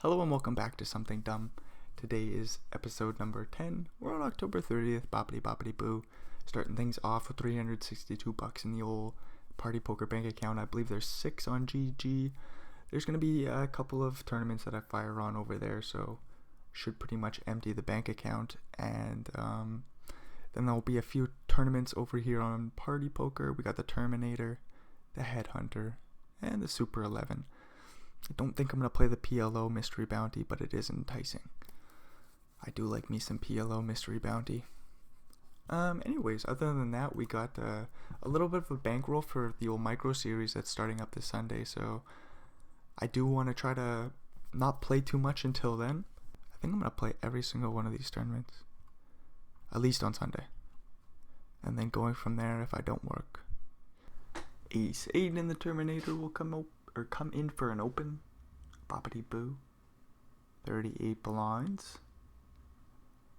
Hello and welcome back to Something Dumb. Today is episode number 10. We're on October 30th, boppity boppity boo. Starting things off with $362 in the old party poker bank account. I believe there's 6 on GG. There's going to be a couple of tournaments that I fire on over there, so should pretty much empty the bank account. And then there'll be a few tournaments over here on party poker. We got the Terminator, the Headhunter, and the Super 11. I don't think I'm going to play the PLO Mystery Bounty, but it is enticing. I do like me some PLO Mystery Bounty. Anyways, other than that, we got a little bit of a bankroll for the old micro series that's starting up this Sunday, so I do want to try to not play too much until then. I think I'm going to play every single one of these tournaments, at least on Sunday. And then going from there if I don't work. Ace 8 in the Terminator will come in for an open. Boppity boo. 38 blinds.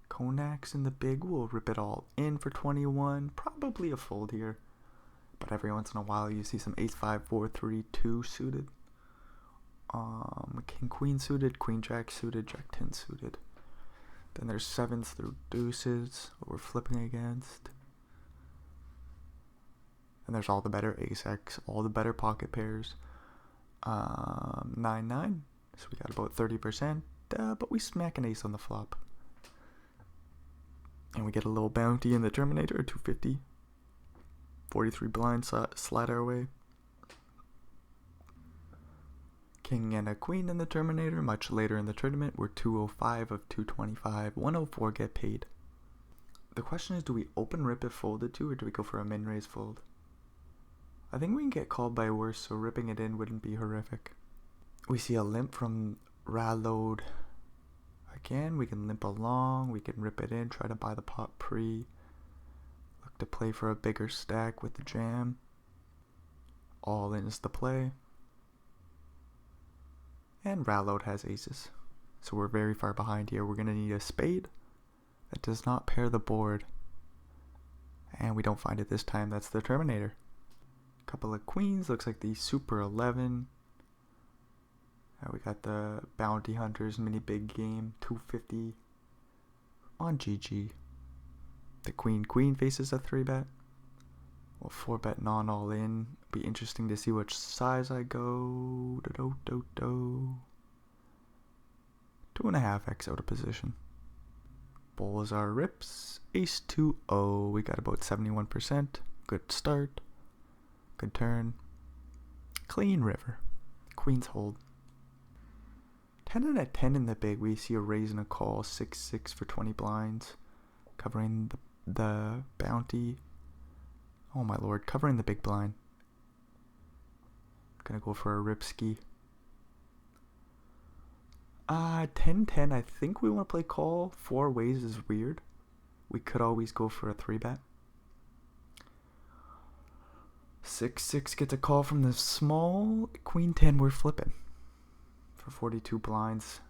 Konax in the big will rip it all in for 21. Probably a fold here, but every once in a while you see some ace 5, 4, 3, 2 suited. King queen suited, queen jack suited, jack 10 suited. Then there's 7s through deuces, what we're flipping against. And there's all the better ace x, all the better pocket pairs. 9-9, so we got about 30%, but we smack an ace on the flop. And we get a little bounty in the Terminator, 250. 43 blinds slide our way. King and a queen in the Terminator. Much later in the tournament, we're 205 of 225. 104 get paid. The question is, do we open rip if folded to, or do we go for a min-raise fold? I think we can get called by worse, so ripping it in wouldn't be horrific. We see a limp from Ralload. Again, we can limp along, we can rip it in, try to buy the pot pre. Look to play for a bigger stack with the jam. All in is the play. And Ralload has aces, so we're very far behind here. We're going to need a spade that does not pair the board. And we don't find it this time, that's the Terminator. Couple of queens, looks like the Super 11. We got the Bounty Hunters mini big game, 250 on GG. The queen faces a 3-bet. Well, 4-bet non all in. Be interesting to see which size I go. 2.5x out of position. Bowls are rips. Ace 2-0. We got about 71%. Good start. Good turn. Clean river. Queens hold. 10 and a 10 in the big. We see a raise and a call. 6-6 for 20 blinds. Covering the bounty. Oh my lord. Covering the big blind. Gonna go for a rip ski. 10-10. I think we want to play call. 4 ways is weird. We could always go for a 3-bet. 6-6 gets a call from the small. Queen 10 we're flipping for 42 blinds.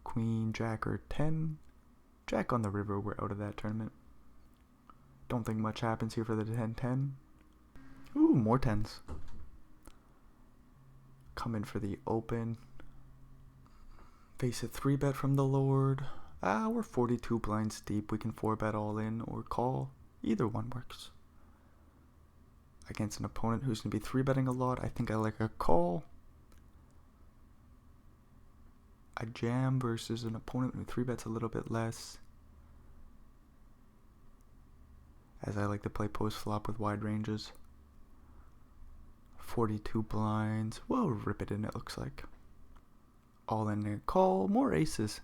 Queen jack or 10. Jack on the river, we're out of that tournament. Don't think much happens here for the 10-10. Ooh, more 10s. Coming for the open. Face a 3-bet from the Lord. We're 42 blinds deep. We can 4-bet all in or call. Either one works. Against an opponent who's going to be 3-betting a lot, I think I like a call. A jam versus an opponent who 3-bets a little bit less. As I like to play post-flop with wide ranges. 42 blinds. Well, rip it in, it looks like. All in there. Call. More aces.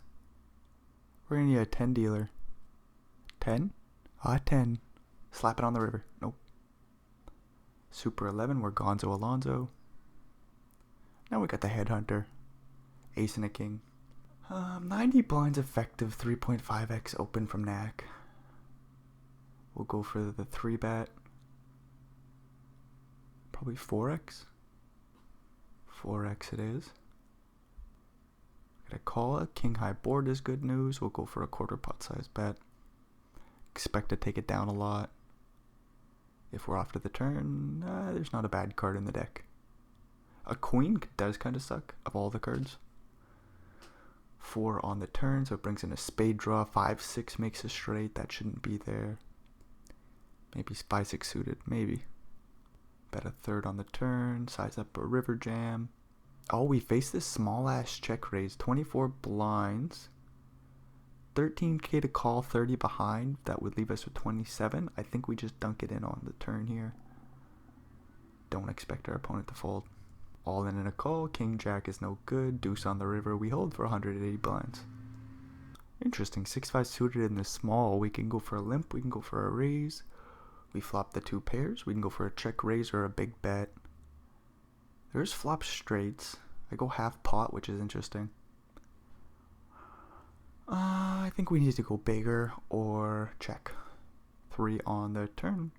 We're going to need a 10 dealer. 10? 10. Slap it on the river. Nope. Super 11, we're Gonzo Alonzo. Now we got the Headhunter. Ace and a king. 90 blinds effective, 3.5x open from Knack. We'll go for the 3-bet. Probably 4x. 4x it is. Got a call. A king high board is good news. We'll go for a quarter pot size bet. Expect to take it down a lot. If we're off to the turn, there's not a bad card in the deck. A queen does kind of suck of all the cards. 4 on the turn, so it brings in a spade draw. 5-6 makes a straight. That shouldn't be there. Maybe 5-6 suited. Maybe. Bet a third on the turn. Size up a river jam. Oh, we face this small ass check raise. 24 blinds. 13k to call, 30 behind. That would leave us with 27. I think we just dunk it in on the turn here. Don't expect our opponent to fold. All in a call. King jack is no good. Deuce on the river. We hold for 180 blinds. Interesting. 6-5 suited in the small. We can go for a limp. We can go for a raise. We flop the 2 pairs. We can go for a check raise or a big bet. There's flop straights. I go half pot, which is interesting. I think we need to go bigger or check. 3 on the turn.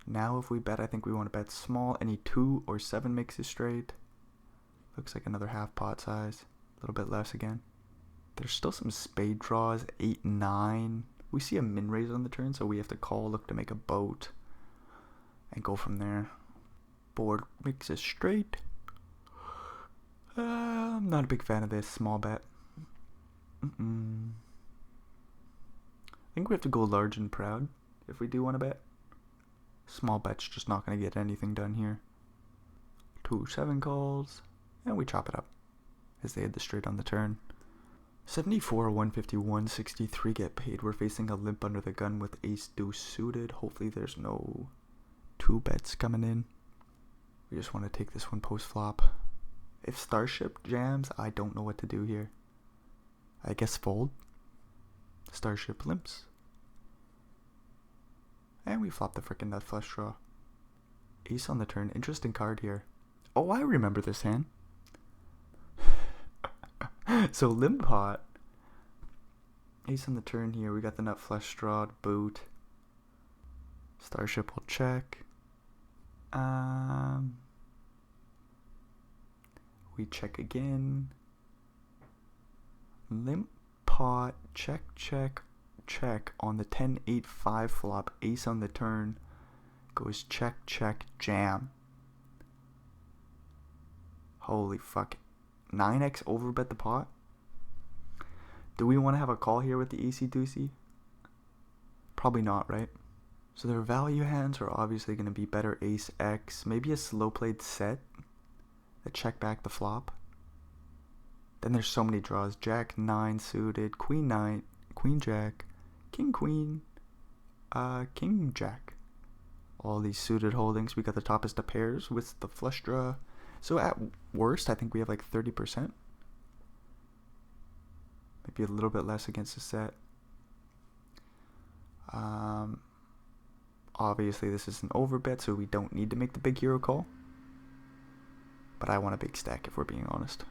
Now if we bet, I think we want to bet small. Any 2 or 7 makes it straight. Looks like another half pot size. A little bit less again. There's still some spade draws. 8, 9. We see a min raise on the turn, so we have to call, look to make a boat, and go from there. Board makes it straight. I'm not a big fan of this small bet. I think we have to go large and proud if we do want to bet. Small bet's just not going to get anything done here. 2-7 calls, and we chop it up as they had the straight on the turn. 74, 151, 63 get paid. We're facing a limp under the gun with ace deuce suited. Hopefully there's no 2 bets coming in. We just want to take this one post flop. If Starship jams, I don't know what to do here. I guess fold. Starship limps. And we flop the frickin' nut flush draw. Ace on the turn. Interesting card here. Oh, I remember this hand. So limp pot. Ace on the turn here. We got the nut flush draw to boot. Starship will check. We check again. Limp pot. Check, check, check on the 10-8-5 flop. Ace on the turn goes check, check, jam. Holy fuck. 9x overbet the pot. Do we want to have a call here with the AC deucey? Probably not, right? So their value hands are obviously going to be better ace x. Maybe a slow played set that check back the flop. Then there's so many draws. Jack 9 suited, queen 9, queen jack, king queen, king jack. All these suited holdings. We got the toppest of pairs with the flush draw. So at worst, I think we have like 30%. Maybe a little bit less against the set. Obviously this is an overbet, so we don't need to make the big hero call. But I want a big stack if we're being honest.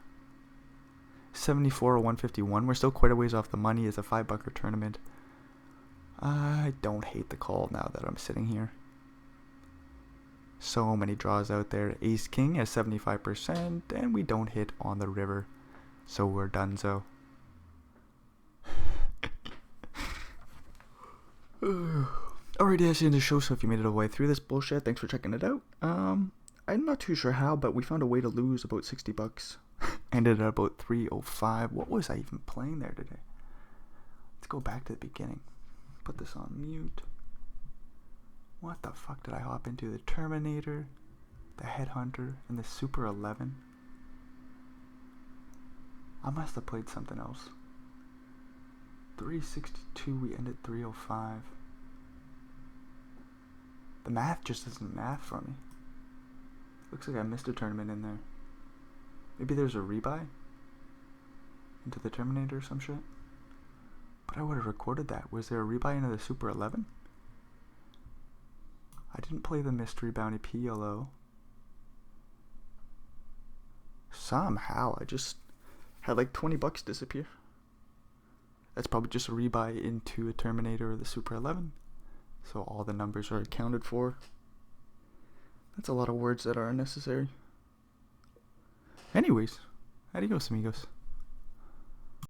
74 or 151. We're still quite a ways off the money. It's a $5 tournament. I don't hate the call now that I'm sitting here. So many draws out there. Ace King has 75%, and we don't hit on the river. So we're donezo. Alright, that's the end of the show, so if you made it all the way through this bullshit, thanks for checking it out. I'm not too sure how, but we found a way to lose about $60. Ended at about 305. What was I even playing there today? Let's go back to the beginning. Put this on mute. What the fuck did I hop into? The Terminator, the Headhunter, and the Super 11? I must have played something else. 362, we ended 305. The math just isn't math for me. Looks like I missed a tournament in there. Maybe there's a rebuy into the Terminator or some shit. But I would have recorded that. Was there a rebuy into the Super 11? I didn't play the Mystery Bounty PLO. Somehow I just had like $20 disappear. That's probably just a rebuy into a Terminator or the Super 11. So all the numbers are accounted for. That's a lot of words that are unnecessary. Anyways, adios amigos.